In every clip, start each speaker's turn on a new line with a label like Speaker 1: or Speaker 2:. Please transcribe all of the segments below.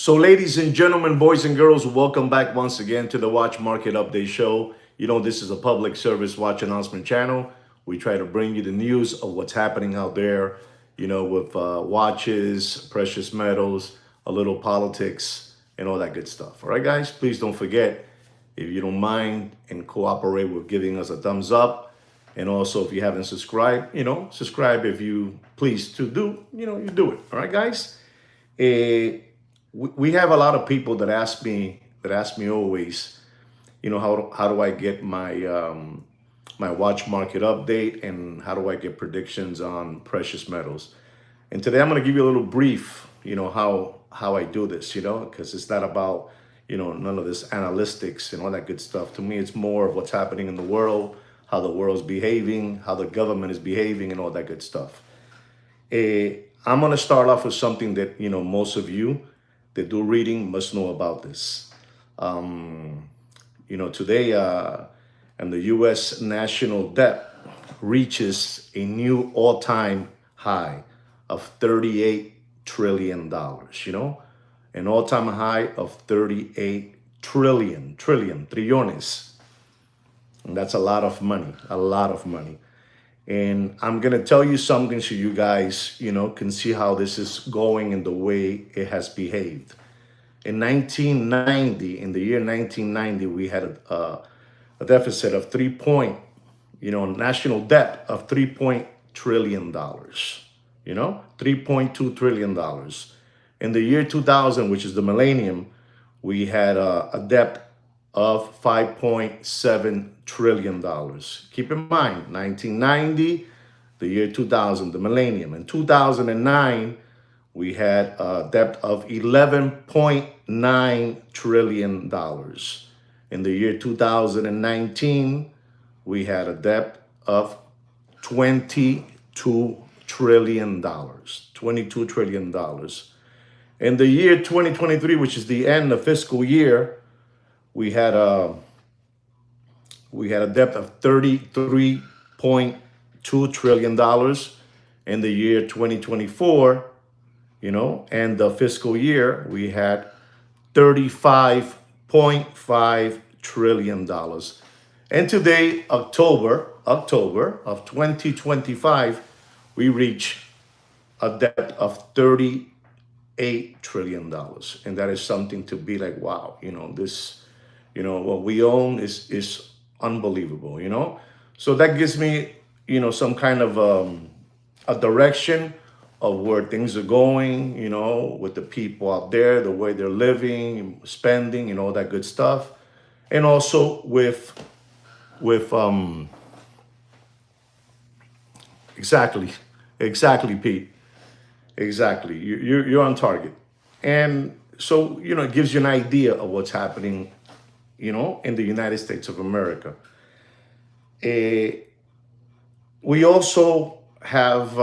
Speaker 1: So, ladies and gentlemen, boys and girls, welcome back once again to the Watch Market Update Show. You know, this is a public service watch announcement channel. We try to bring you the news of what's happening out there, you know, with watches, precious metals, a little politics, and all that good stuff. All right, guys, please don't forget, if you don't mind and cooperate with giving us a thumbs up. And also, if you haven't subscribed, subscribe if you please to do, you do it. All right, guys. We have a lot of people that ask me always, how do I get my watch market update and how do I get predictions on precious metals? And today I'm going to give you a little brief, how I do this, because it's not about, none of this analytics and all that good stuff. To me, it's more of what's happening in the world, how the world's behaving, how the government is behaving, and all that good stuff. I'm going to start off with something that, most of you that do reading must know about this. Today, and the U.S. national debt reaches a new all-time high of $38 trillion, an all-time high of 38 trillones. And that's a lot of money, a lot of money. And I'm going to tell you something so you guys, can see how this is going and the way it has behaved. In the year 1990, we had a deficit of national debt of $3 trillion, $3.2 trillion. In the year 2000, which is the millennium, we had a debt of $5.7 trillion. Keep in mind, 1990, the year 2000, the millennium. In 2009, we had a debt of $11.9 trillion. In the year 2019, we had a debt of $22 trillion. $22 trillion. In the year 2023, which is the end of fiscal year, we had a debt of $33.2 trillion. In the year 2024, and the fiscal year, we had $35.5 trillion. And today, October of 2025, we reach a debt of $38 trillion. And that is something to be like, wow, what we own is unbelievable, So that gives me, some kind of a direction of where things are going, with the people out there, the way they're living, spending, all that good stuff. And also with exactly, Pete. Exactly. You're on target. And so, it gives you an idea of what's happening, in the United States of America. We also have,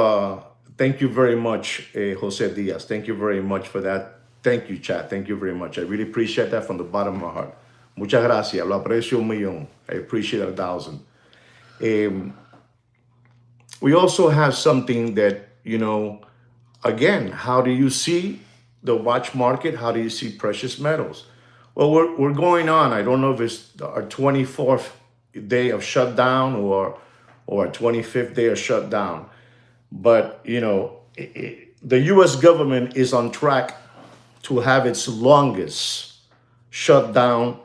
Speaker 1: thank you very much, Jose Diaz. Thank you very much for that. Thank you, chat. Thank you very much. I really appreciate that from the bottom of my heart. Muchas gracias. Lo aprecio un millón. I appreciate 1,000. We also have something that, again, how do you see the watch market? How do you see precious metals? Well, we're going on. I don't know if it's our 24th day of shutdown or our 25th day of shutdown. But, the U.S. government is on track to have its longest shutdown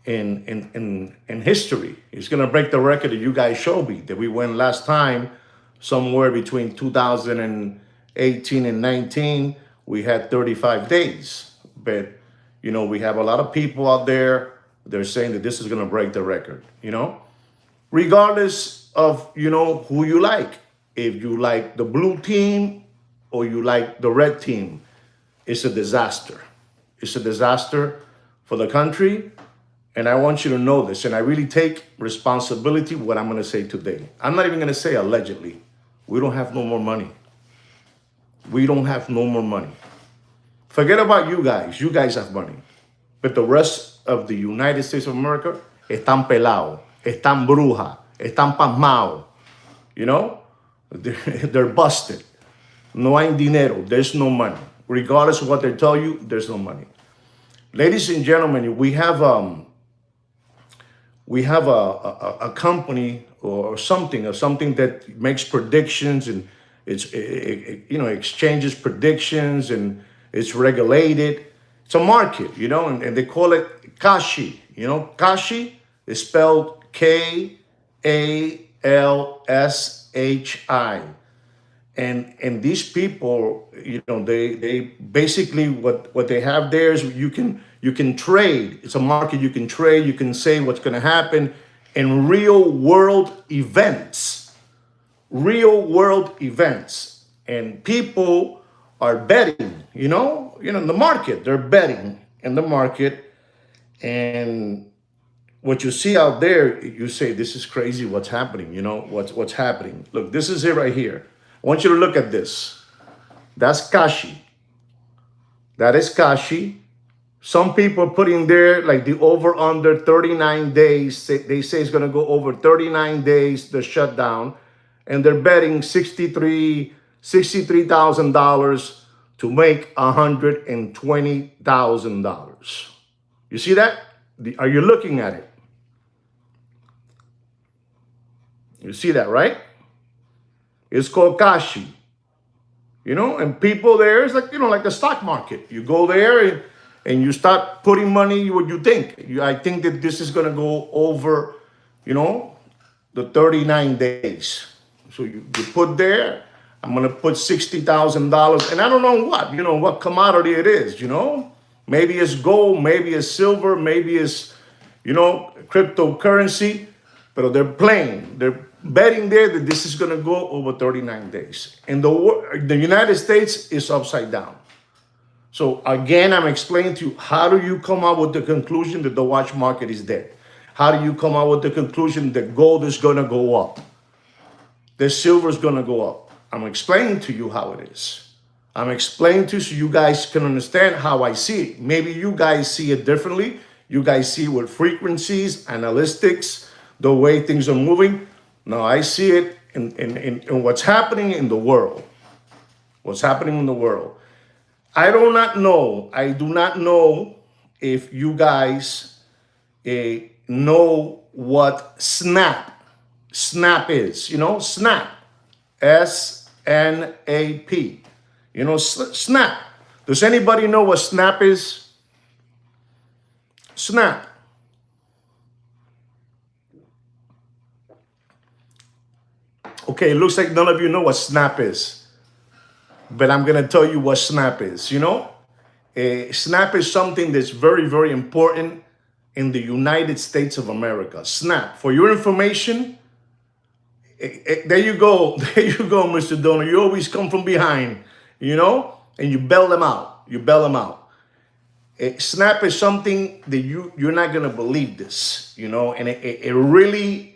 Speaker 1: in history. It's going to break the record that you guys showed me, that we went last time somewhere between 2018 and 19. We had 35 days. But, we have a lot of people out there. They're saying that this is going to break the record, regardless of, who you like. If you like the blue team or you like the red team, it's a disaster. It's a disaster for the country. And I want you to know this. And I really take responsibility what I'm going to say today. I'm not even going to say allegedly. We don't have no more money. We don't have no more money. Forget about you guys. You guys have money. But the rest of the United States of America están pelados, están brujas, están pasmados. They're busted. No hay dinero. There's no money. regardless of what they tell you, there's no money. Ladies and gentlemen, we have a company or something that makes predictions, and exchanges predictions, and it's regulated. It's a market, and they call it Kalshi. Kalshi is spelled Kalshi. And these people, they basically, what they have there is you can trade. It's a market. You can trade. You can say what's going to happen in real world events. And people are betting. In the market. They're betting in the market, and what you see out there, you say, this is crazy. What's happening? What's happening? Look, this is it right here. I want you to look at this. That's Kalshi. That is Kalshi. Some people are putting there like the over under 39 days. They say it's going to go over 39 days, the shutdown. And they're betting $63,000 to make $120,000. You see that? Are you looking at it? You see that, right? It's called Kalshi. And people there is like, like the stock market. You go there and you start putting money what you think. I think that this is going to go over, the 39 days. So you put there, I'm going to put $60,000. And I don't know what commodity it is, Maybe it's gold, maybe it's silver, maybe it's, cryptocurrency. But they're playing. They're betting there that this is going to go over 39 days. And the United States is upside down. So again, I'm explaining to you, how do you come out with the conclusion that the watch market is dead? How do you come out with the conclusion that gold is going to go up? That silver is going to go up? I'm explaining to you how it is. I'm explaining to you so you guys can understand how I see it. Maybe you guys see it differently. You guys see it with frequencies, analytics, the way things are moving. No, I see it in what's happening in the world. What's happening in the world. I do not know if you guys know what SNAP is. SNAP. SNAP. SNAP. Does anybody know what SNAP is? SNAP. Okay, it looks like none of you know what SNAP is. But I'm going to tell you what SNAP is. SNAP is something that's very, very important in the United States of America. SNAP. For your information, there you go. There you go, Mr. Donor. You always come from behind, and you bail them out. SNAP is something that you're not going to believe this, and it really...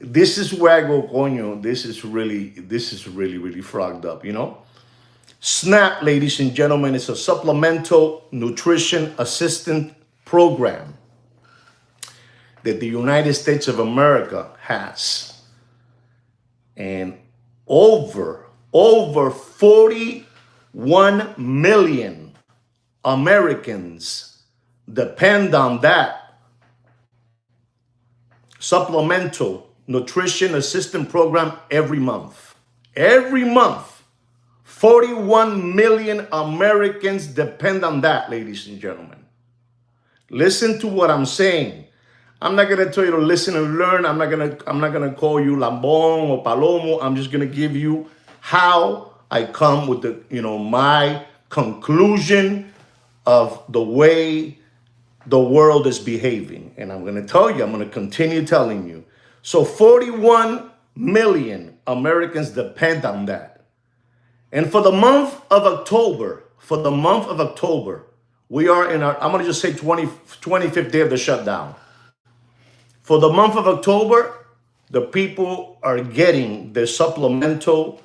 Speaker 1: This is where I go, coño. This is really, really frogged up, SNAP, ladies and gentlemen, is a supplemental nutrition assistance program that the United States of America has. And over 41 million Americans depend on that supplemental nutrition assistance program every month. 41 million Americans depend on that, ladies and gentlemen. Listen to what I'm saying. I'm not gonna tell you to listen and learn. I'm not gonna call you Lambón or Palomo. I'm just gonna give you how I come with my conclusion of the way the world is behaving. And I'm gonna tell you, I'm gonna continue telling you. So 41 million Americans depend on that. And for the month of October, we are in our, I'm going to just say 25th day of the shutdown. For the month of October, the people are getting the supplemental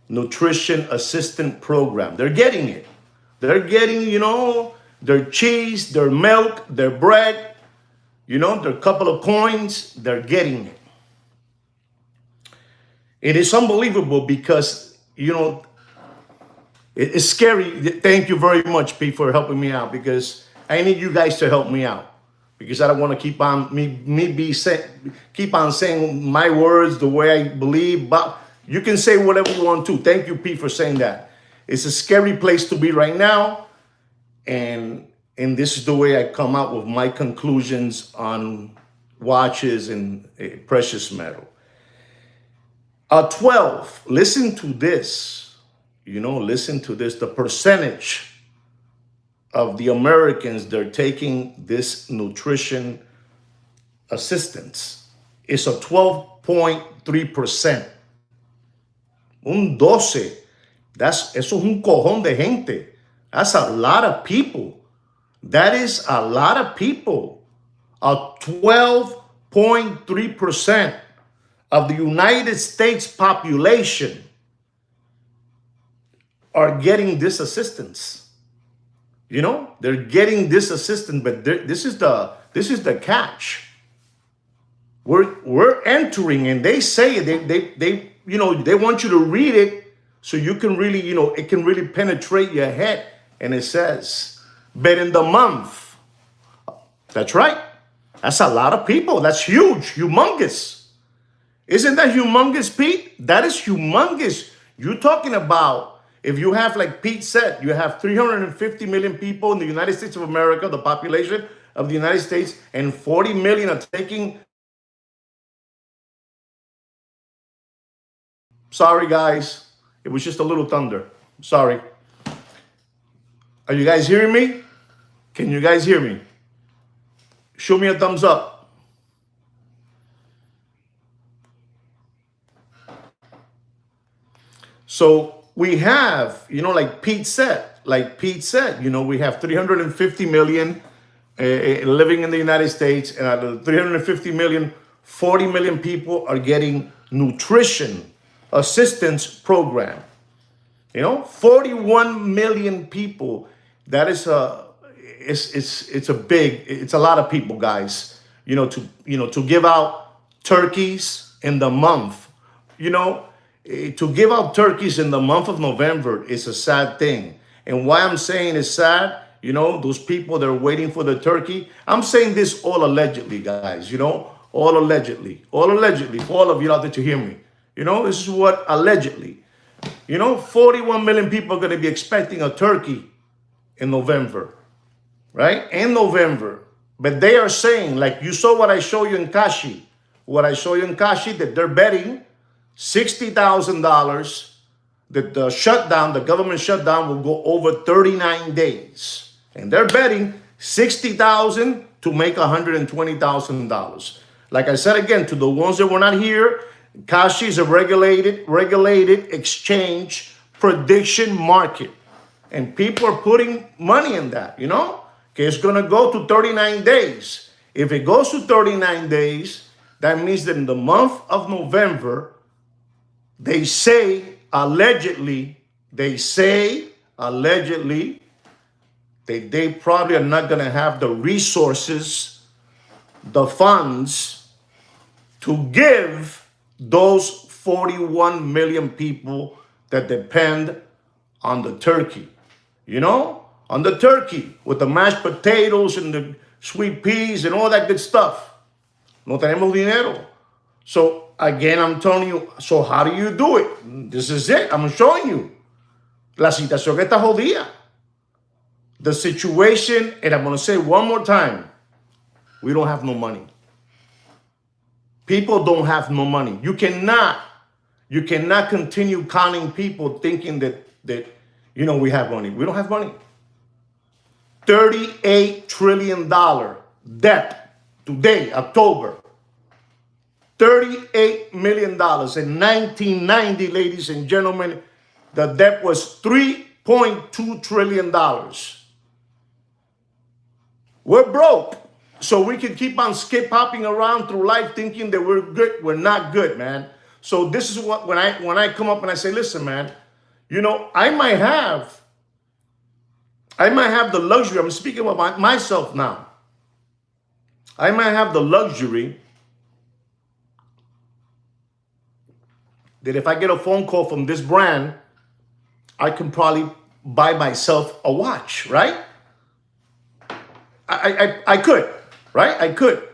Speaker 1: nutrition assistance program. They're getting it. They're getting, their cheese, their milk, their bread, their couple of coins. They're getting it. It is unbelievable because, It's scary. Thank you very much, Pete, for helping me out, because I need you guys to help me out, because I don't want to keep on keep on saying my words the way I believe. But you can say whatever you want to. Thank you, Pete, for saying that. It's a scary place to be right now, and this is the way I come out with my conclusions on watches and precious metal. 12. Listen to this. Listen to this. The percentage of the Americans that are taking this nutrition assistance is a 12.3%. Un 12. Eso es un cojón de gente. That's a lot of people. That is a lot of people. A 12.3% of the United States population are getting this assistance. They're getting this assistance, but this is the catch. We're entering, and they say they want you to read it so you can really, it can really penetrate your head. And it says, but in the month, that's right. That's a lot of people. That's huge, humongous. Isn't that humongous, Pete? That is humongous. You're talking about, if you have, like Pete said, you have 350 million people in the United States of America, the population of the United States, and 40 million are taking. Sorry, guys. It was just a little thunder. Sorry. Are you guys hearing me? Can you guys hear me? Show me a thumbs up. So we have, like Pete said, we have 350 million living in the United States, and out of the 350 million, 40 million people are getting nutrition assistance program. 41 million people. That is it's a lot of people, guys. To give out turkeys in the month, to give out turkeys in the month of November is a sad thing. And why I'm saying it's sad, those people that are waiting for the turkey, I'm saying this all allegedly, guys, all allegedly, for all of you out there to hear me. This is what allegedly, 41 million people are going to be expecting a turkey in November, right? In November. But they are saying, like you saw what I show you in Kashi, that they're betting $60,000 that the government shutdown will go over 39 days. And they're betting $60,000 to make $120,000. Like I said again, to the ones that were not here, Kashi is a regulated exchange prediction market. And people are putting money in that, Okay, it's going to go to 39 days. If it goes to 39 days, that means that in the month of November, they say allegedly, they probably are not going to have the resources, the funds to give those 41 million people that depend on the turkey, on the turkey with the mashed potatoes and the sweet peas and all that good stuff. No tenemos dinero. So again, I'm telling you, so how do you do it? This is it. I'm showing you. La situación está jodida. The situation, and I'm going to say one more time, we don't have no money. People don't have no money. You cannot continue counting people thinking that we have money. We don't have money. $38 trillion debt today, October. $38 million. In 1990, ladies and gentlemen, the debt was $3.2 trillion. We're broke. So we can keep on hopping around through life thinking that we're good. We're not good, man. So this is what, when I come up and I say, listen, man, I might have the luxury. I'm speaking about myself now. I might have the luxury that if I get a phone call from this brand, I can probably buy myself a watch, right? I could, right? I could.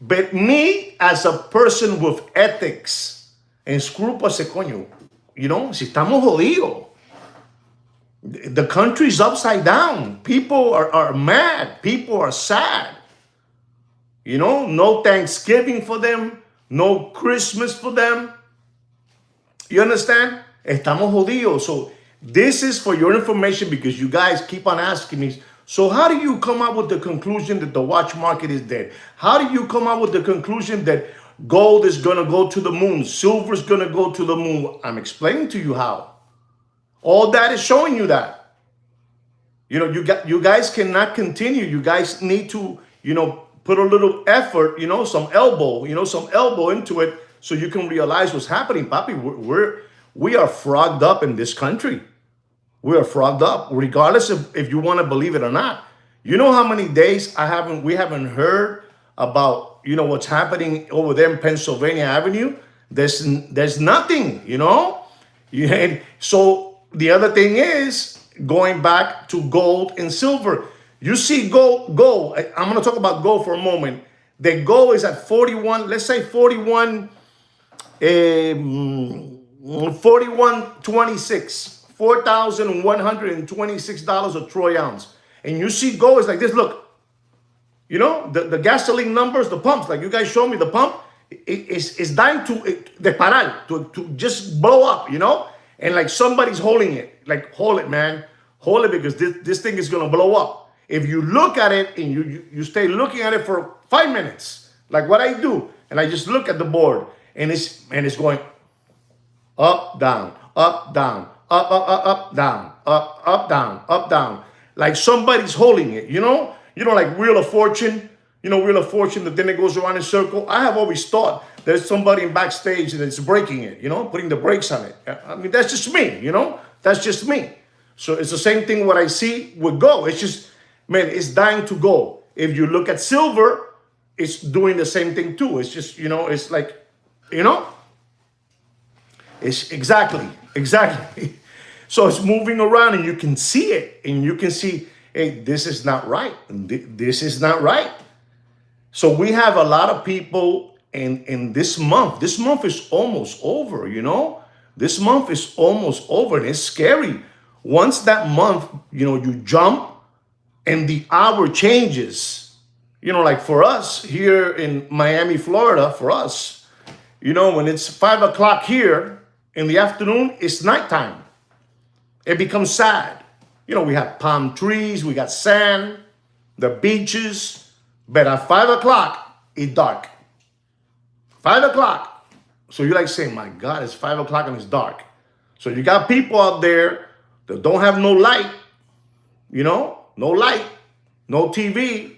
Speaker 1: But me as a person with ethics and scruples, coño, si estamos jodidos. The country's upside down. People are mad. People are sad. No Thanksgiving for them. No Christmas for them. You understand? Estamos jodidos. So this is for your information because you guys keep on asking me. So how do you come up with the conclusion that the watch market is dead? How do you come up with the conclusion that gold is going to go to the moon? Silver is going to go to the moon? I'm explaining to you how. All that is showing you that. You guys cannot continue. You guys need to, put a little effort, some elbow into it so you can realize what's happening. Papi, we are frogged up in this country. We are frogged up, regardless of if you want to believe it or not. You know how many days we haven't heard about, what's happening over there in Pennsylvania Avenue? There's nothing, And so the other thing is going back to gold and silver. You see gold. I'm going to talk about gold for a moment. The gold is at 41, let's say 41, 41.26. $4,126 a troy ounce. And you see gold is like this. Look, the gasoline numbers, the pumps, like you guys show me the pump, it's dying to disparar, to just blow up, And like somebody's holding it. Like, hold it, man. Hold it because this thing is going to blow up. If you look at it and you stay looking at it for 5 minutes, like what I do, and I just look at the board and it's going up, down, up, down, up, down, up, down, up, down. Like somebody's holding it, like Wheel of Fortune, Wheel of Fortune, that then it goes around in a circle. I have always thought there's somebody in backstage that's breaking it, putting the brakes on it. I mean, that's just me, that's just me. So it's the same thing what I see with gold. It's just, man, it's dying to go. If you look at silver, it's doing the same thing too. It's just, it's like, it's exactly. So it's moving around and you can see it and you can see, hey, this is not right. This is not right. So we have a lot of people in this month is almost over, This month is almost over and it's scary. Once that month, you jump and the hour changes, like for us here in Miami, Florida, for us, when it's 5 o'clock here in the afternoon, it's nighttime. It becomes sad. We have palm trees, we got sand, the beaches, but at 5 o'clock, it's dark. 5 o'clock. So you're like saying, my God, it's 5 o'clock and it's dark. So you got people out there that don't have no light, no light, no TV,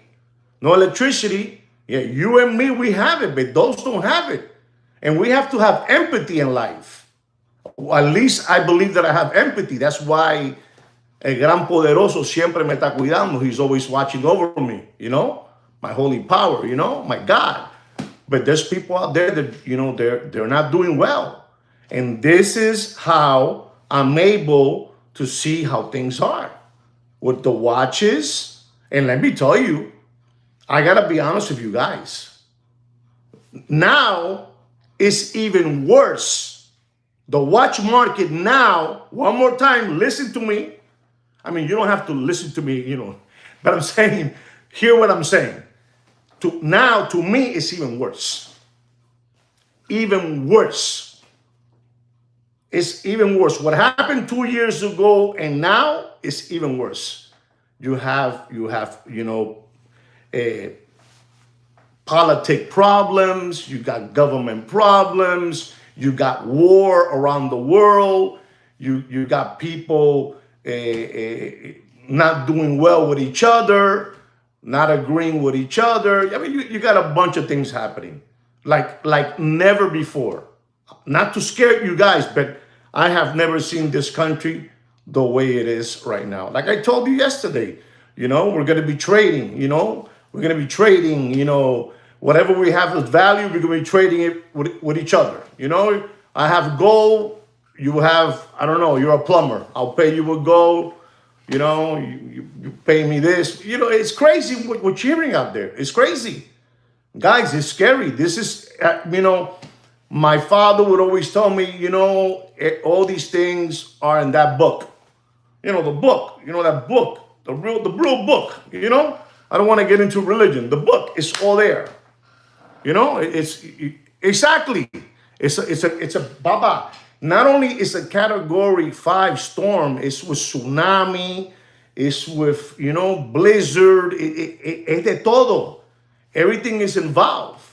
Speaker 1: no electricity. Yeah, you and me, we have it, but those don't have it. And we have to have empathy in life. At least I believe that I have empathy. That's why El Gran Poderoso siempre me está cuidando. He's always watching over me, my holy power, my God. But there's people out there that, they're not doing well. And this is how I'm able to see how things are with the watches. And let me tell you, I gotta be honest with you guys. Now it's even worse. The watch market now, one more time, listen to me. I mean, you don't have to listen to me, but I'm saying, hear what I'm saying. To me, it's even worse. Even worse. It's even worse. What happened 2 years ago and now is even worse. You have politic problems, you got government problems, you got war around the world, you got people not doing well with each other, not agreeing with each other. I mean, you got a bunch of things happening like never before. Not to scare you guys, but I have never seen this country the way it is right now. Like I told you yesterday, we're going to be trading, we're going to be trading, whatever we have as value, we're going to be trading it with each other. I have gold, you have, I don't know, you're a plumber. I'll pay you with gold. You know, you pay me this. You know, it's crazy what we're hearing out there. It's crazy. Guys, it's scary. This is, my father would always tell me, all these things are in that book. The book, that book, the real book, I don't want to get into religion. The book is all there. It's exactly. It's a baba. Not only is a category 5 storm, it's with tsunami, it's with blizzard, es de todo. Everything is involved.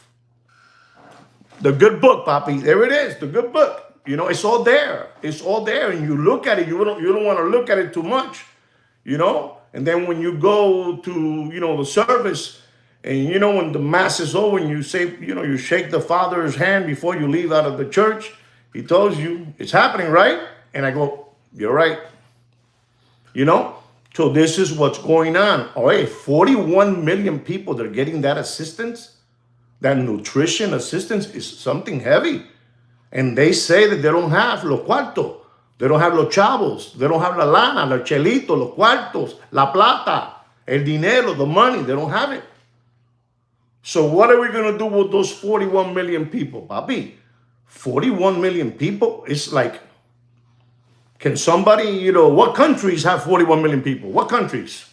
Speaker 1: The good book, papi. There it is. The good book. It's all there. It's all there. And you look at it, you don't want to look at it too much, And then when you go to, the service, and when the mass is over and you say, you shake the Father's hand before you leave out of the church, he tells you it's happening, right? And I go, you're right. So this is what's going on. All right, 41 million people that are getting that assistance, that nutrition assistance is something heavy. And they say that they don't have los cuartos. They don't have los chavos. They don't have la lana, los chelitos, los cuartos, la plata, el dinero, the money. They don't have it. So what are we going to do with those 41 million people, papi? 41 million people? It's like, can somebody, what countries have 41 million people? What countries?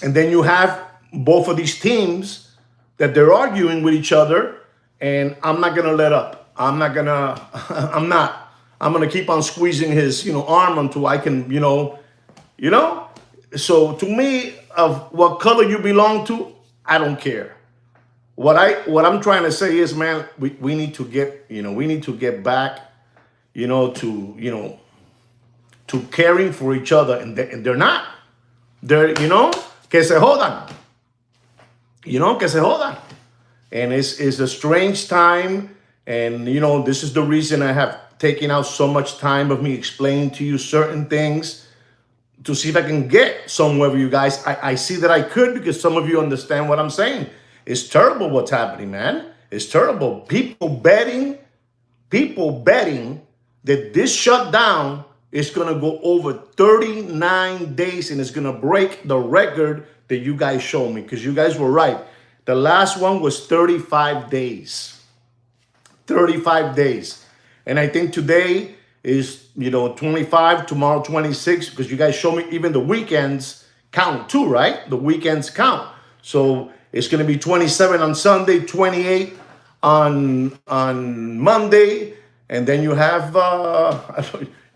Speaker 1: And then you have both of these teams that they're arguing with each other, and I'm not going to let up. I'm going to keep on squeezing his, arm until I can, So to me, of what color you belong to, I don't care. What I'm trying to say is, man, we need to get back, to caring for each other, and they're not. They're, que se jodan. Que se jodan. And it's a strange time, and this is the reason I have taken out so much time of me explaining to you certain things, to see if I can get somewhere with you guys. I see that I could, because some of you understand what I'm saying. It's terrible what's happening, man. It's terrible. People betting that this shutdown is going to go over 39 days, and it's going to break the record that you guys showed me, because you guys were right. The last one was 35 days. 35 days. And I think today is, 25, tomorrow 26, because you guys show me even the weekends count too, right? The weekends count. So it's going to be 27 on Sunday, 28 on Monday, and then you have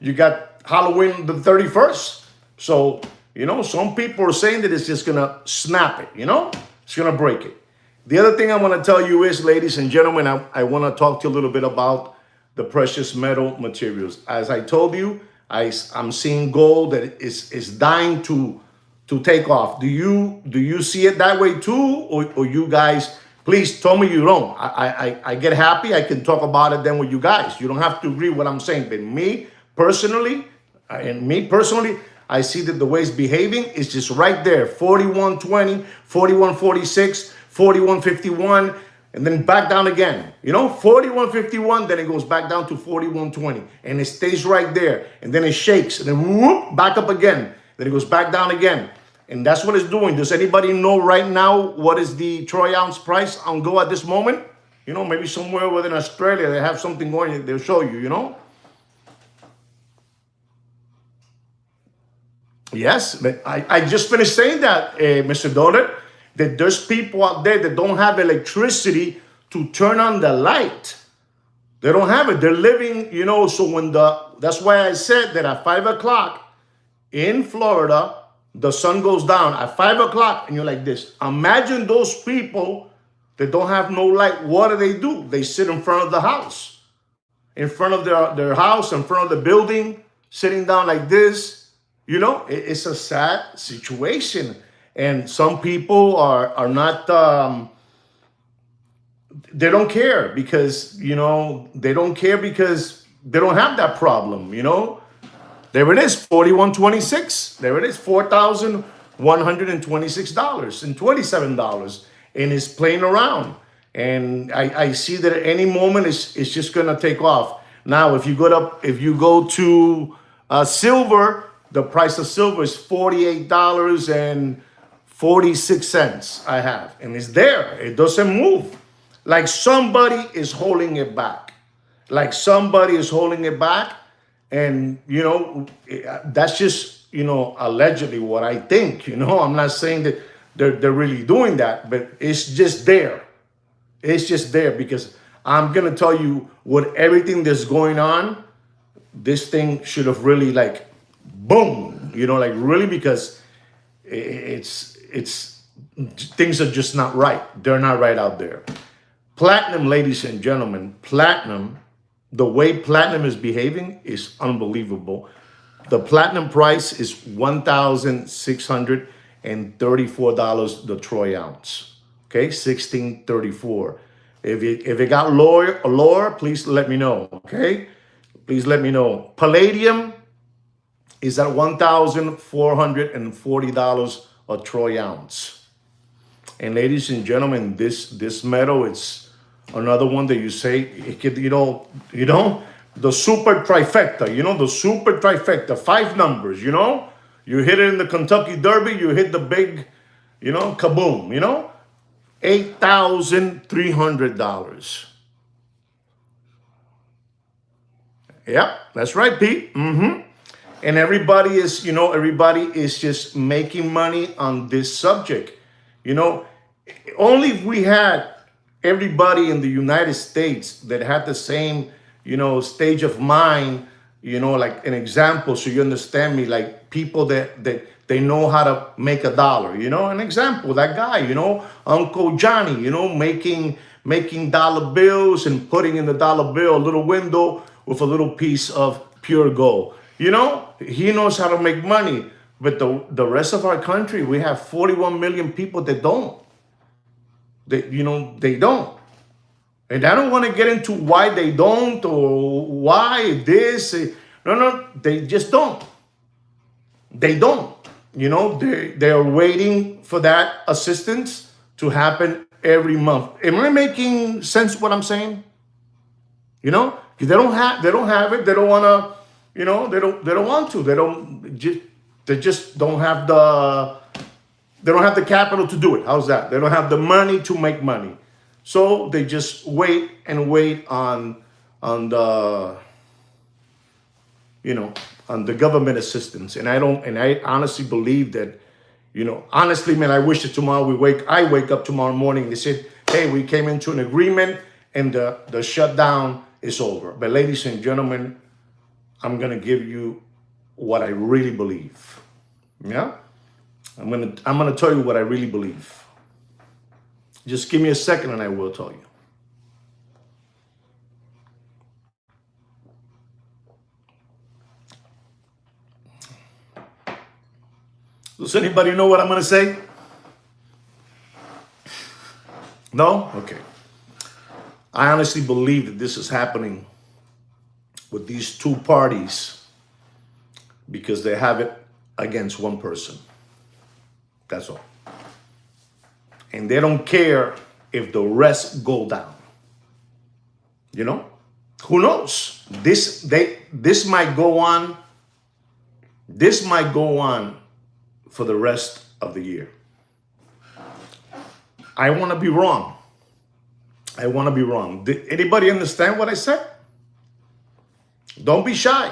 Speaker 1: you got Halloween the 31st. So, some people are saying that it's just going to snap it, It's going to break it. The other thing I want to tell you is, ladies and gentlemen, I want to talk to you a little bit about the precious metal materials. As I told you, I'm seeing gold that is dying to take off. Do you see it that way too, or you guys? Please tell me you don't. I get happy. I can talk about it then with you guys. You don't have to agree with what I'm saying. But me personally, I see that the way it's behaving is just right there. 41.20, 41.46, 41.51, and then back down again. 41.51, then it goes back down to 41.20, and it stays right there. And then it shakes, and then whoop, back up again. Then it goes back down again. And that's what it's doing. Does anybody know right now what is the troy ounce price on gold at this moment? Maybe somewhere within Australia they have something going, they'll show you, Yes, but I just finished saying that, Mr. Dollar, that there's people out there that don't have electricity to turn on the light. They don't have it. They're living, so that's why I said that at 5 o'clock in Florida, the sun goes down at 5 o'clock, and you're like this. Imagine those people that don't have no light. What do? They sit in front of the house, in front of their house, in front of the building, sitting down like this. It's a sad situation. And some people are not, they don't care because, they don't care because they don't have that problem, There it is, 41.26. There it is, $4,126 and $27. And it's playing around. And I see that at any moment it's just going to take off. Now, if you go to silver, the price of silver is $48.46. I have, and it's there. It doesn't move. Like somebody is holding it back. Like somebody is holding it back, and that's just allegedly what I think. I'm not saying that they're really doing that, but it's just there. It's just there because I'm gonna tell you, with everything that's going on, this thing should have really like boom, like really, because it's things are just not right. They're not right out there. Platinum, ladies and gentlemen, platinum, the way platinum is behaving is unbelievable. The platinum price is $1,634 the troy ounce. Okay, 1634. If it got lower, please let me know. Okay, please let me know. Palladium is at $1,440 a troy ounce. And ladies and gentlemen, this metal, it's another one that you say it could, the super trifecta, the super trifecta, 5 numbers, you hit it in the Kentucky Derby, you hit the big, kaboom, $8,300. Yep, that's right, Pete. And everybody is just making money on this subject. Only if we had everybody in the United States that had the same, stage of mind, like an example, so you understand me, like people that they know how to make $1, an example, that guy, Uncle Johnny, making dollar bills and putting in the dollar bill a little window with a little piece of pure gold. He knows how to make money. But the rest of our country, we have 41 million people that don't. They don't. And I don't want to get into why they don't or why this. No, they just don't. They don't. They are waiting for that assistance to happen every month. Am I making sense what I'm saying? They don't have it. They don't want to, they don't want to. They just don't have the capital to do it. How's that? They don't have the money to make money. So they just wait on the on the government assistance. And I honestly believe that, honestly, man, I wish that tomorrow I wake up tomorrow morning, they said, hey, we came into an agreement and the shutdown is over. But ladies and gentlemen, I'm gonna give you what I really believe. Yeah? I'm gonna tell you what I really believe. Just give me a second and I will tell you. Does anybody know what I'm gonna say? No? Okay. I honestly believe that this is happening with these two parties because they have it against one person. That's all. And they don't care if the rest go down. Who knows? This might go on. This might go on for the rest of the year. I want to be wrong. I want to be wrong. Did anybody understand what I said? Don't be shy.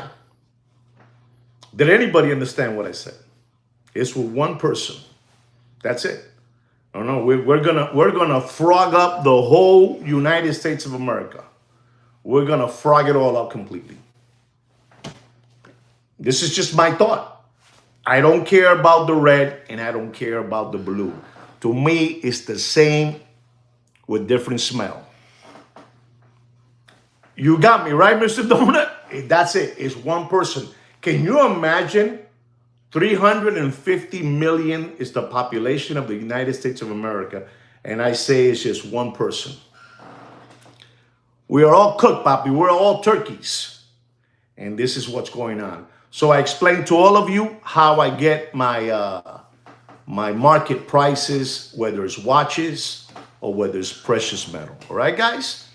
Speaker 1: Did anybody understand what I said? It's with one person. That's it. No, we're gonna frog up the whole United States of America. We're gonna frog it all up completely. This is just my thought. I don't care about the red and I don't care about the blue. To me, it's the same with different smell. You got me, right, Mr. Donut? That's it. It's one person. Can you imagine? 350 million is the population of the United States of America. And I say it's just one person. We are all cooked, Papi. We're all turkeys. And this is what's going on. So I explained to all of you how I get my my market prices, whether it's watches or whether it's precious metal. All right, guys?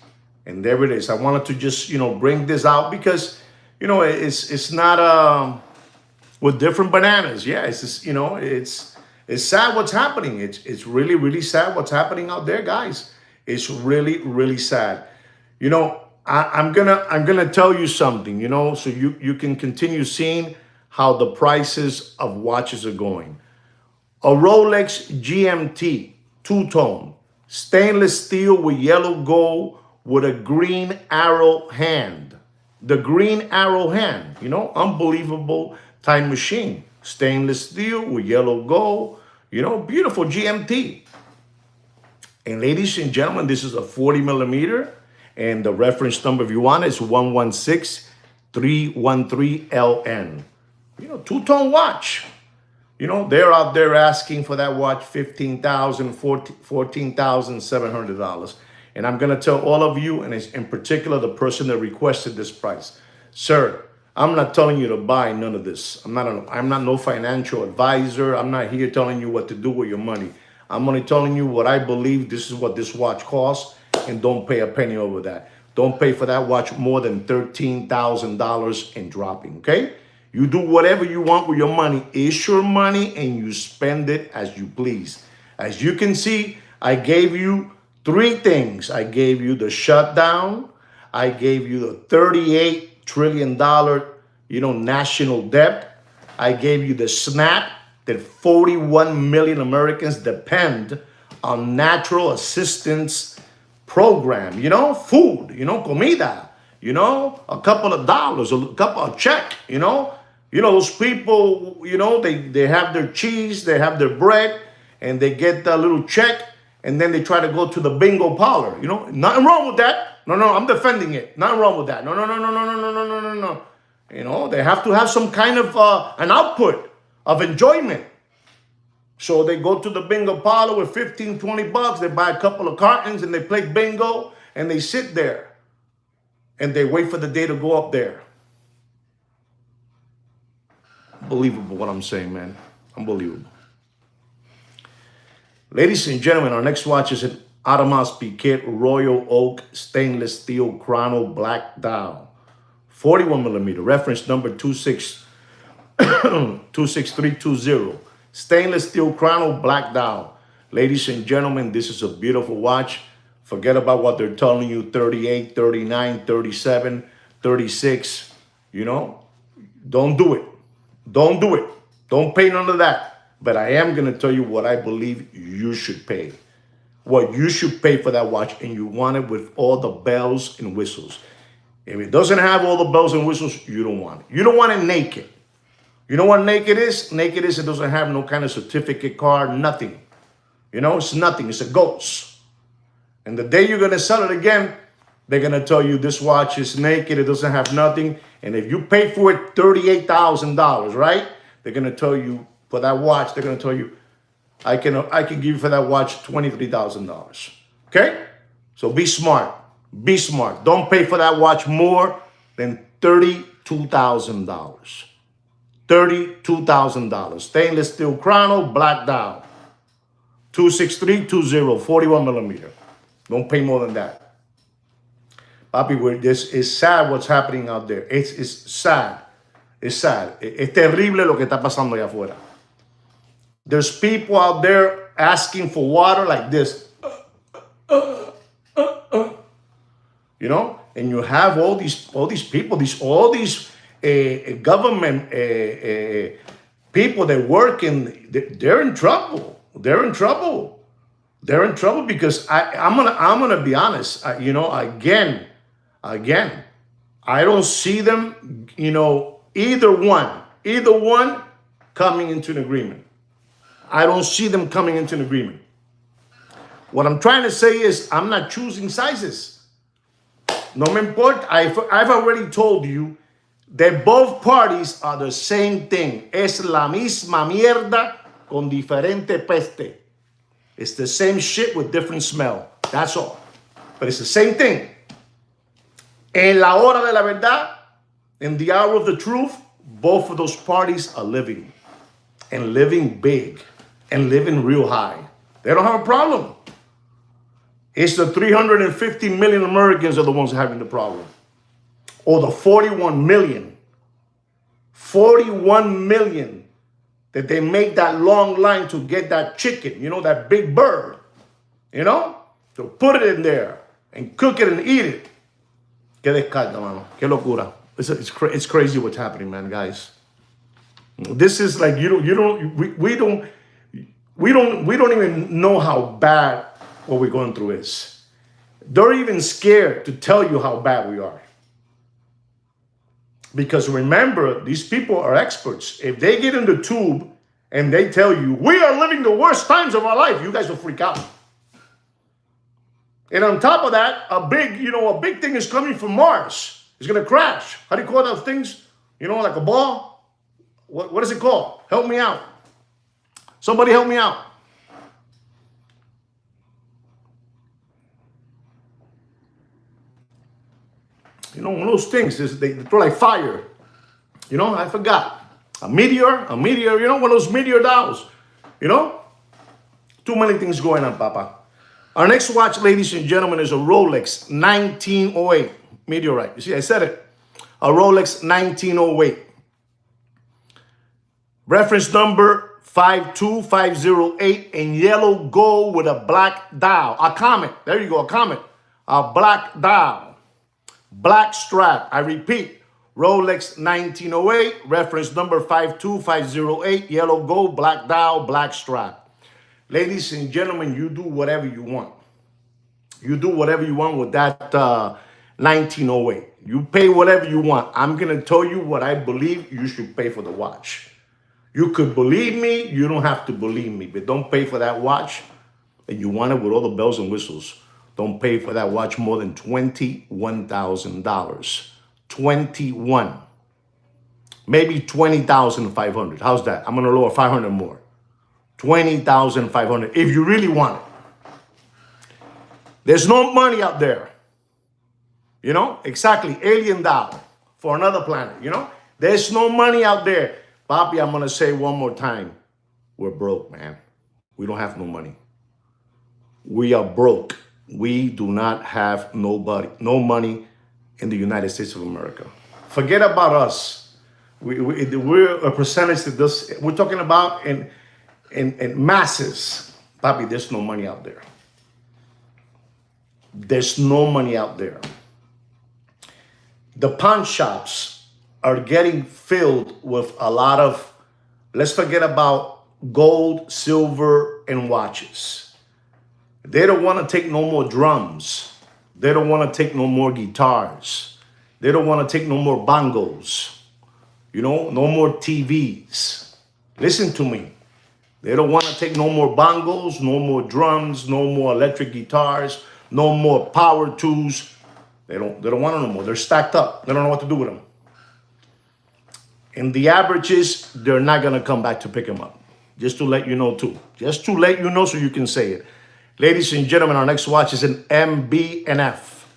Speaker 1: And there it is. I wanted to just, bring this out because, it's not with different bananas. Yeah, it's just, it's sad what's happening. It's really, really sad what's happening out there, guys. It's really, really sad. I'm gonna tell you something, so you can continue seeing how the prices of watches are going. A Rolex GMT two-tone, stainless steel with yellow gold with a green arrow hand. The green arrow hand, unbelievable time machine. Stainless steel with yellow gold, beautiful GMT. And ladies and gentlemen, this is a 40 millimeter. And the reference number, if you want, is 116313LN. Two-tone watch. They're out there asking for that watch $15,000, $14,700. And I'm going to tell all of you, and in particular the person that requested this price, sir, I'm not telling you to buy none of this. I'm not no financial advisor. I'm not here telling you what to do with your money. I'm only telling you what I believe. This is what this watch costs, and don't pay a penny over that. Don't pay for that watch more than $13,000 and dropping, okay? You do whatever you want with your money. It's your money, and you spend it as you please. As you can see, I gave you three things. I gave you the shutdown. I gave you the $38 trillion, national debt. I gave you the snap that 41 million Americans depend on natural assistance program, food, comida, a couple of dollars, a couple of check, those people, they have their cheese, they have their bread, and they get that little check, and then they try to go to the bingo parlor, nothing wrong with that. No, I'm defending it. Nothing wrong with that. No. They have to have some kind of an output of enjoyment. So they go to the bingo parlor with 15, 20 bucks. They buy a couple of cartons and they play bingo and they sit there and they wait for the day to go up there. Unbelievable what I'm saying, man. Unbelievable. Ladies and gentlemen, our next watch is an Audemars Piguet Royal Oak Stainless Steel Chrono Black Dial. 41 millimeter, reference number 26320. Stainless steel chrono black dial. Ladies and gentlemen, this is a beautiful watch. Forget about what they're telling you, 38, 39, 37, 36. Don't do it. Don't do it. Don't pay none of that. But I am going to tell you what I believe you should pay. What you should pay for that watch, and you want it with all the bells and whistles. If it doesn't have all the bells and whistles, you don't want it. You don't want it naked. You know what naked is? Naked is it doesn't have no kind of certificate card, nothing. It's nothing. It's a ghost. And the day you're going to sell it again, they're going to tell you this watch is naked. It doesn't have nothing. And if you pay for it $38,000, right? They're going to tell you for that watch, they're going to tell you, I can give you for that watch $23,000. Okay? So be smart. Be smart. Don't pay for that watch more than $32,000. $32,000. Stainless steel chrono, black dial. 26320, 41 millimeter. Don't pay more than that. Papi, this is sad what's happening out there. It's sad. It's sad. Es terrible lo que está pasando allá afuera. There's people out there asking for water like this. And you have all these people, all these government people that work they're in trouble. They're in trouble. They're in trouble because I'm gonna be honest. Again, I don't see them. Either one coming into an agreement. I don't see them coming into an agreement. What I'm trying to say is I'm not choosing sizes. No me importa. I've already told you that both parties are the same thing. Es la misma mierda con diferente peste. It's the same shit with different smell. That's all. But it's the same thing. En la hora de la verdad, in the hour of the truth, both of those parties are living. And living big. And living real high. They don't have a problem. It's the 350 million Americans are the ones having the problem. Or the 41 million. 41 million that they make that long line to get that chicken, you know, that big bird, you know, to put it in there and cook it and eat it. Qué descarga, mano. Qué locura. It's crazy what's happening, man, guys. This is like, we don't even know how bad what we're going through is. They're even scared to tell you how bad we are. Because remember, these people are experts. If they get in the tube and they tell you, we are living the worst times of our life, you guys will freak out. And on top of that, a big thing is coming from Mars. It's going to crash. How do you call those things? You know, like a ball? What is it called? Help me out. Somebody help me out. You know, one of those things, they throw like fire. You know, I forgot. A meteor, you know, one of those meteor dolls. You know? Too many things going on, Papa. Our next watch, ladies and gentlemen, is a Rolex 1908 meteorite. You see, I said it. A Rolex 1908. Reference number 52508 in yellow gold with a black dial. A comet. There you go, a comet. A black dial. Black strap. I repeat, Rolex 1908, reference number 52508, yellow gold, black dial, black strap. Ladies and gentlemen, you do whatever you want. You do whatever you want with that 1908. You pay whatever you want. I'm going to tell you what I believe you should pay for the watch. You could believe me. You don't have to believe me. But don't pay for that watch. And you want it with all the bells and whistles. Don't pay for that watch more than $21,000. 21. Maybe 20,500. How's that? I'm going to lower 500 more. 20,500 if you really want it. There's no money out there. You know? Exactly. Alien doll for another planet. You know? There's no money out there. Papi, I'm going to say one more time. We're broke, man. We don't have no money. We are broke. We do not have no money in the United States of America. Forget about us. We're a percentage of this. We're talking about in masses. Papi, there's no money out there. There's no money out there. The pawn shops are getting filled with a lot of, let's forget about gold, silver, and watches. They don't want to take no more drums. They don't want to take no more guitars. They don't want to take no more bongos. You know, no more TVs. Listen to me. They don't want to take no more bongos, no more drums, no more electric guitars, no more power tools. They don't want it no more. They're stacked up. They don't know what to do with them. And the averages, they're not going to come back to pick them up. Just to let you know, too. Just to let you know so you can say it. Ladies and gentlemen, our next watch is an MB&F.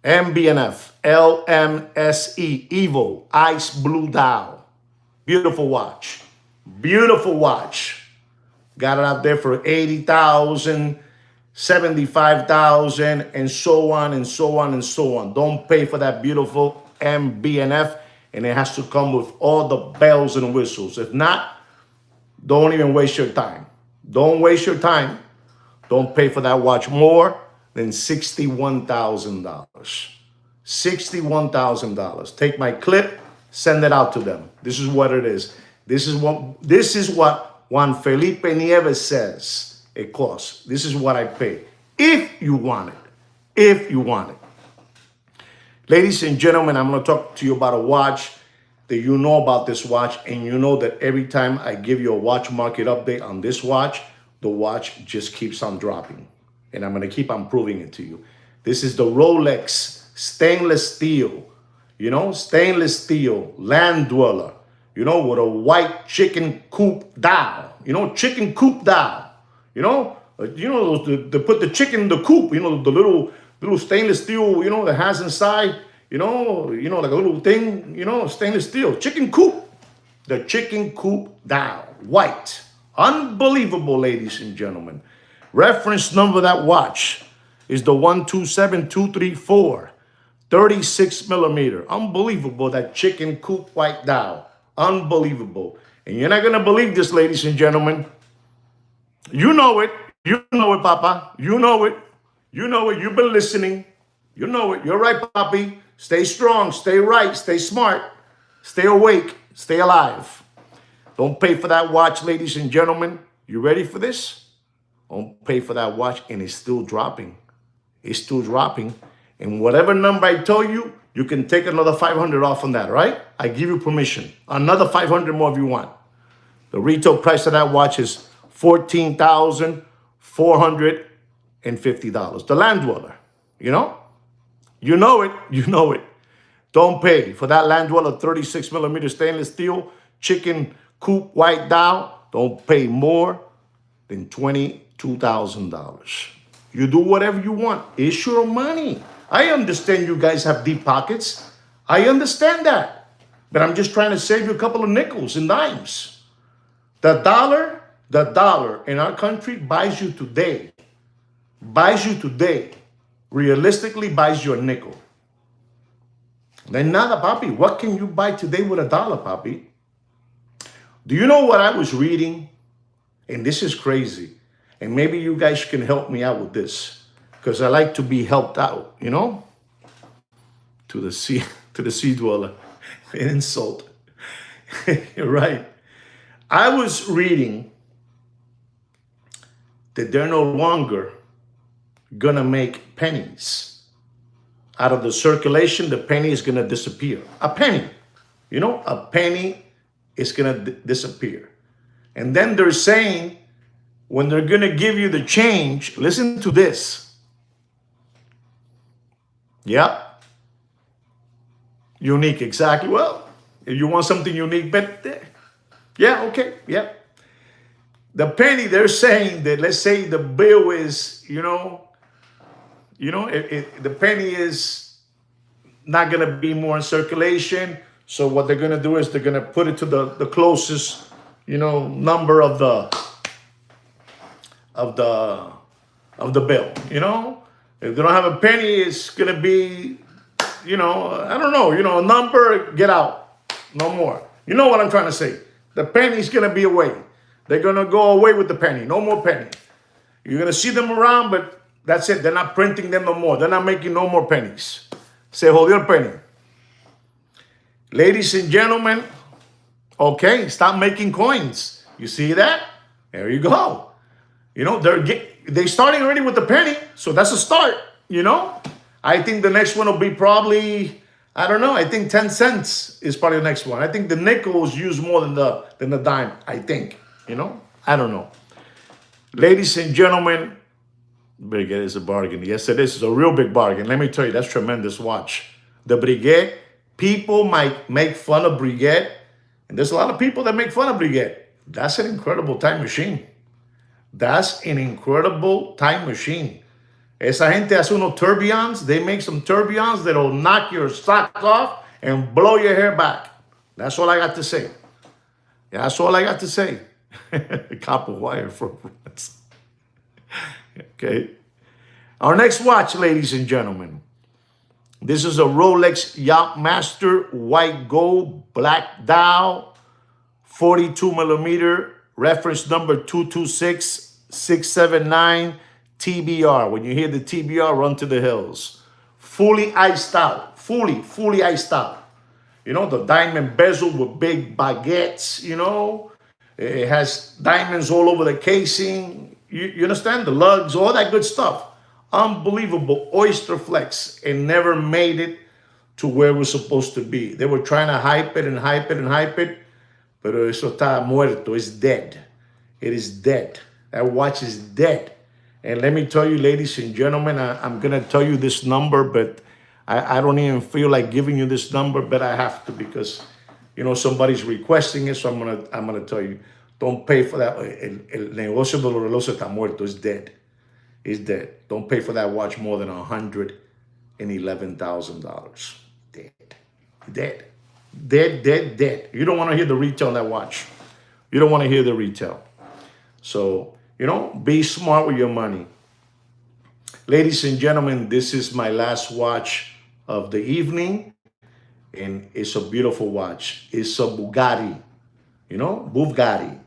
Speaker 1: MB&F. LMSE. Evo. Ice Blue Dial. Beautiful watch. Beautiful watch. Got it out there for 80,000, 75,000, and so on and so on and so on. Don't pay for that beautiful MB&F, and it has to come with all the bells and whistles. If not, don't even waste your time. Don't waste your time. Don't pay for that watch more than $61,000. $61,000. Take my clip, send it out to them. This is what it is. This is what Juan Felipe Nieves says it costs. This is what I pay. If you want it. If you want it. Ladies and gentlemen, I'm going to talk to you about a watch that you know about this watch, and you know that every time I give you a watch market update on this watch, the watch just keeps on dropping. And I'm going to keep on proving it to you. This is the Rolex stainless steel, you know, stainless steel land dweller, you know, with a white chicken coop dial, you know, chicken coop dial, they put the chicken in the coop, you know, the little stainless steel, you know, that has inside, you know, like a little thing, you know, stainless steel, chicken coop, the chicken coop dial, white. Unbelievable, ladies and gentlemen. Reference number of that watch is the 127234. 36 millimeter. Unbelievable, that chicken coop white dial. Unbelievable. And you're not going to believe this, ladies and gentlemen. You know it. You know it, Papa. You know it. You know it. You've been listening. You know it. You're right, Papi. Stay strong. Stay right. Stay smart. Stay awake. Stay alive. Don't pay for that watch, ladies and gentlemen. You ready for this? Don't pay for that watch, and it's still dropping. It's still dropping. And whatever number I told you, you can take another 500 off on that, right? I give you permission. Another 500 more if you want. The retail price of that watch is $14,450. The Land Dweller, you know? You know it. You know it. Don't pay for that Land Dweller 36 millimeter stainless steel chicken coop white dial. Don't pay more than $22,000. You do whatever you want. It's your money. I understand you guys have deep pockets. I understand that. But I'm just trying to save you a couple of nickels and dimes. The dollar in our country buys you today. Realistically buys you a nickel. Then nada, papi. What can you buy today with a dollar, papi? Do you know what I was reading? And this is crazy. And maybe you guys can help me out with this, because I like to be helped out, you know? To the sea dweller. An insult. You're right. I was reading that they're no longer gonna make pennies. Out of the circulation, the penny is gonna disappear. A penny, you know, a penny is gonna disappear. And then they're saying, when they're gonna give you the change, listen to this. Yep. Unique, exactly. Well, if you want something unique, but yeah, okay, yeah. The penny, they're saying that, let's say the bill is, the penny is not going to be more in circulation. So what they're going to do is they're going to put it to the closest, number of the bill, If they don't have a penny, it's going to be, I don't know, a number, get out, no more. You know what I'm trying to say? The penny's going to be away. They're going to go away with the penny. No more penny. You're going to see them around, but that's it. They're not printing them no more. They're not making no more pennies. Se jodió el penny. Ladies and gentlemen, okay, stop making coins. You see that? There you go. They're starting already with the penny, so that's a start, I think the next one will be probably, I don't know, I think 10 cents is probably the next one. I think the nickel is used more than the dime, I think, I don't know. Ladies and gentlemen, Breguet is a bargain. Yes, it is. It's a real big bargain. Let me tell you, that's tremendous watch. The Breguet, people might make fun of Breguet, and there's a lot of people that make fun of Breguet. That's an incredible time machine. That's an incredible time machine. Esa gente hace unos tourbillons. They make some tourbillons that'll knock your socks off and blow your hair back. That's all I got to say. Yeah, that's all I got to say. Copper wire for once. Okay. Our next watch, ladies and gentlemen. This is a Rolex Yachtmaster white gold black dial, 42 millimeter, reference number 226679 TBR. When you hear the TBR, run to the hills. Fully iced out. Fully iced out. The diamond bezel with big baguettes, It has diamonds all over the casing. You understand? The lugs, all that good stuff. Unbelievable oyster flex. And never made it to where it was supposed to be. They were trying to hype it. Pero eso está muerto. It's dead. It is dead. That watch is dead. And let me tell you, ladies and gentlemen, I'm going to tell you this number, but I don't even feel like giving you this number, but I have to because, somebody's requesting it. So I'm gonna tell you, don't pay for that. El negocio de los relojes está muerto. It's dead. It's dead. Don't pay for that watch more than $111,000. Dead. You don't want to hear the retail on that watch. You don't want to hear the retail. So, be smart with your money. Ladies and gentlemen, this is my last watch of the evening, and it's a beautiful watch. It's a Bugatti, Bugatti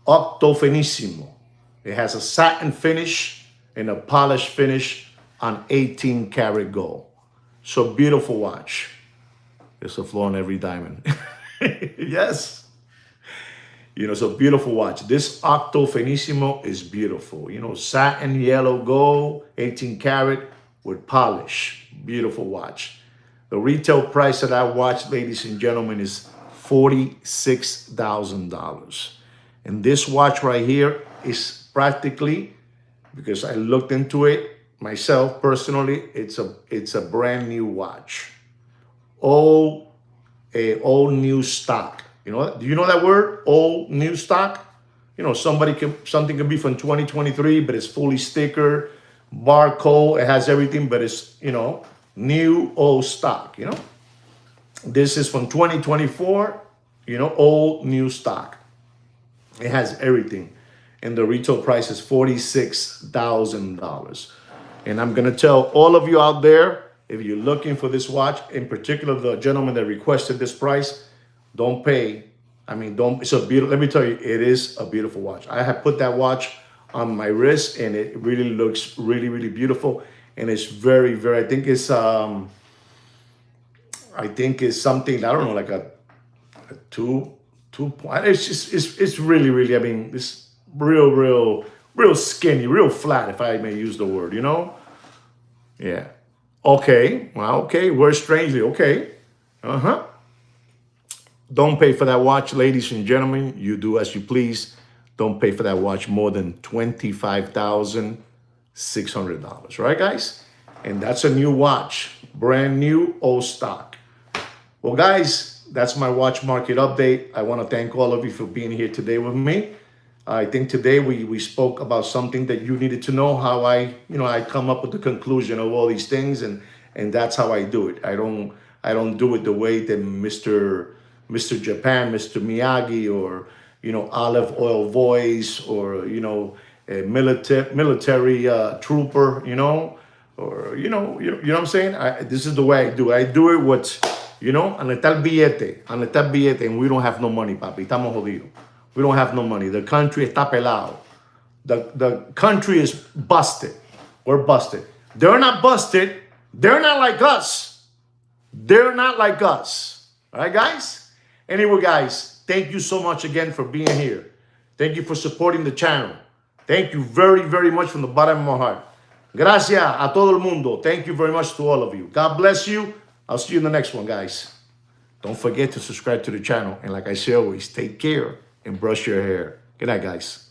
Speaker 1: Octo Finissimo. It has a satin finish and a polished finish on 18 karat gold. So beautiful watch. There's a flaw in every diamond. Yes. It's a beautiful watch. This Octo Finissimo is beautiful. Satin yellow gold, 18 karat with polish. Beautiful watch. The retail price of that watch, ladies and gentlemen, is $46,000. And this watch right here is practically, because I looked into it myself personally, it's a brand new watch. All new stock. Do you know that word? All new stock? Something could be from 2023, but it's fully stickered, barcode, it has everything, but it's, new old stock, This is from 2024, all new stock. It has everything. And the retail price is $46,000. And I'm going to tell all of you out there, if you're looking for this watch, in particular, the gentleman that requested this price, don't pay. It's a beautiful, let me tell you, it is a beautiful watch. I have put that watch on my wrist and it really looks really, really beautiful. And it's very, very, I think it's something, I don't know, like a two point. It's really, really, it's real skinny, real flat, if I may use the word, Yeah. Okay. Well, okay. We're strangely. Okay. Don't pay for that watch, ladies and gentlemen. You do as you please. Don't pay for that watch more than $25,600. Right, guys? And that's a new watch. Brand new, old stock. Well, guys, that's my watch market update. I want to thank all of you for being here today with me. I think today we spoke about something that you needed to know, how I come up with the conclusion of all these things, and that's how I do it. I don't do it the way that Mr. Japan, Mr. Miyagi, or Olive Oil Voice, or a military trooper, or you know what I'm saying. This is the way I do it. I do it with on el tal billete, and we don't have no money, papi. Estamos jodidos. We don't have no money. The country está pelado. The country is busted. We're busted. They're not busted. They're not like us. They're not like us. All right, guys? Anyway, guys, thank you so much again for being here. Thank you for supporting the channel. Thank you very, very much from the bottom of my heart. Gracias a todo el mundo. Thank you very much to all of you. God bless you. I'll see you in the next one, guys. Don't forget to subscribe to the channel. And like I say always, take care and brush your hair. Good night, guys.